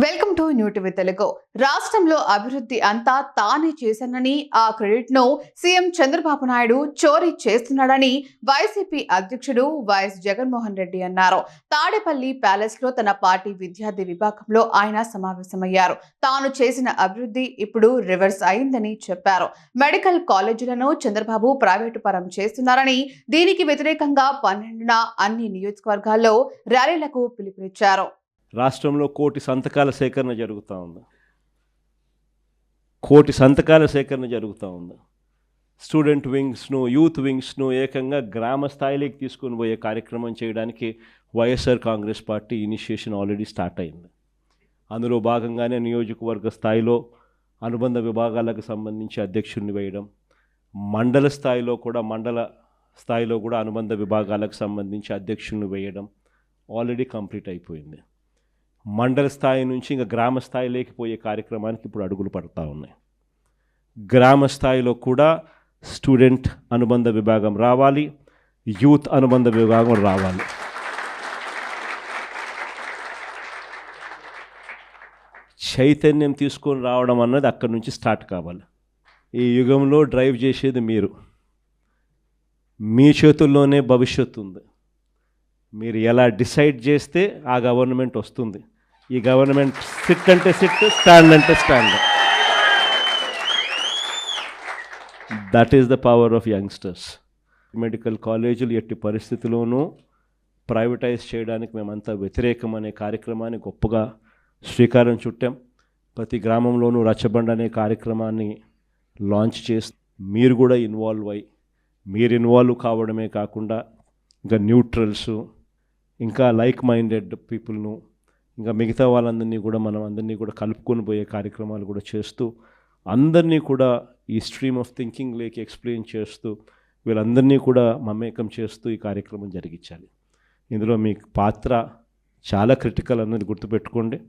Welcome to new TV Telugu. రాష్ట్రంలో అభివృద్ధి అంతా తానే చేశానని, ఆ క్రెడిట్ ను సీఎం చంద్రబాబు నాయుడు చోరీ చేస్తున్నాడని వైసీపీ అధ్యక్షుడు వైఎస్ జగన్మోహన్ రెడ్డి అన్నారు. తాడేపల్లి ప్యాలెస్ లో తన పార్టీ విద్యార్థి విభాగంలో ఆయన సమావేశమయ్యారు. తాను చేసిన అభివృద్ధి ఇప్పుడు రివర్స్ అయిందని చెప్పారు. మెడికల్ కాలేజీలను చంద్రబాబు ప్రైవేటు పరం చేస్తున్నారని, దీనికి వ్యతిరేకంగా 12న అన్ని నియోజకవర్గాల్లో ర్యాలీలకు పిలుపునిచ్చారు. రాష్ట్రంలో కోటి సంతకాల సేకరణ జరుగుతూ ఉంది. కోటి సంతకాల సేకరణ జరుగుతూ ఉంది. స్టూడెంట్ వింగ్స్ను, యూత్ వింగ్స్ను ఏకంగా గ్రామ స్థాయిలోకి తీసుకొని పోయే కార్యక్రమం చేయడానికి YSR Congress party initiation already start అయింది. అందులో భాగంగానే నియోజకవర్గ స్థాయిలో అనుబంధ విభాగాలకు సంబంధించి అధ్యక్షుడిని వేయడం, మండల స్థాయిలో కూడా అనుబంధ విభాగాలకు సంబంధించి అధ్యక్షుడిని వేయడం ఆల్రెడీ కంప్లీట్ అయిపోయింది. మండల స్థాయి నుంచి ఇంకా గ్రామ స్థాయిలోకి పోయే కార్యక్రమానికి ఇప్పుడు అడుగులు పడుతూ ఉన్నాయి. గ్రామ స్థాయిలో కూడా స్టూడెంట్ అనుబంధ విభాగం రావాలి, యూత్ అనుబంధ విభాగం రావాలి. చైతన్యం తీసుకొని రావడం అన్నది అక్కడి నుంచి స్టార్ట్ కావాలి. ఈ యుగంలో డ్రైవ్ చేసేది మీరు. మీ చేతుల్లోనే భవిష్యత్తు ఉంది. మీరు ఎలా డిసైడ్ చేస్తే ఆ గవర్నమెంట్ వస్తుంది. ఈ గవర్నమెంట్ సిట్ అంటే సిట్, స్టాండ్ అంటే stand. That is the power of youngsters. Medical కాలేజీలు ఎట్టి పరిస్థితుల్లోనూ ప్రైవేటైజ్ చేయడానికి మేమంతా వ్యతిరేకం అనే కార్యక్రమాన్ని గొప్పగా శ్రీకారం చుట్టాం. ప్రతి గ్రామంలోనూ రచ్చబండ అనే కార్యక్రమాన్ని లాంచ్ చేసి మీరు కూడా మీరు ఇన్వాల్వ్ కావడమే కాకుండా ఇంకా న్యూట్రల్స్, ఇంకా లైక్ మైండెడ్ పీపుల్ను, ఇంకా మిగతా వాళ్ళందరినీ కూడా మనం అందరినీ కూడా కలుపుకొని పోయే కార్యక్రమాలు కూడా చేస్తూ, అందరినీ కూడా ఈ స్ట్రీమ్ ఆఫ్ థింకింగ్ లేకి ఎక్స్ప్లెయిన్ చేస్తూ, వీళ్ళందరినీ కూడా మమేకం చేస్తూ ఈ కార్యక్రమం జరిగించాలి. ఇందులో మీ పాత్ర చాలా క్రిటికల్ అన్నది గుర్తుపెట్టుకోండి.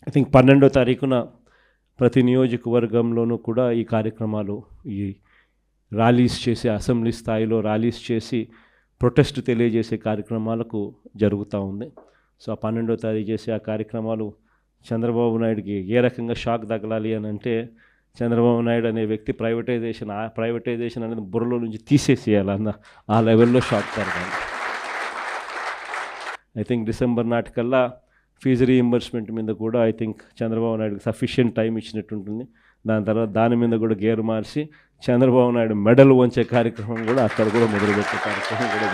ఐ థింక్ 12వ తారీఖున ప్రతి నియోజకవర్గంలోనూ కూడా ఈ కార్యక్రమాలు, ఈ ర్యాలీస్ చేసి, అసెంబ్లీ స్థాయిలో ర్యాలీస్ చేసి ప్రొటెస్ట్ తెలియజేసే కార్యక్రమాలకు జరుగుతూ ఉంది. సో 12వ తారీఖు చేసే ఆ కార్యక్రమాలు చంద్రబాబు నాయుడుకి ఏ రకంగా షాక్ తగలాలి అని అంటే, చంద్రబాబు నాయుడు అనే వ్యక్తి ప్రైవేటైజేషన్ అనేది బుర్రలో నుంచి తీసేసేయాలన్న ఆ లెవెల్లో షాక్ తగలాలి. ఐ థింక్ డిసెంబర్ నాటికల్లా ఫీజు రీయింబర్స్మెంట్ మీద కూడా ఐ థింక్ చంద్రబాబు నాయుడుకి సఫిషియెంట్ టైం ఇచ్చినట్టుంటుంది. దాని తర్వాత దాని మీద కూడా గేరు మార్చి చంద్రబాబు నాయుడు మెడల్ వంచే కార్యక్రమం కూడా అక్కడ కూడా మొదలుపెట్టే కార్యక్రమం కూడా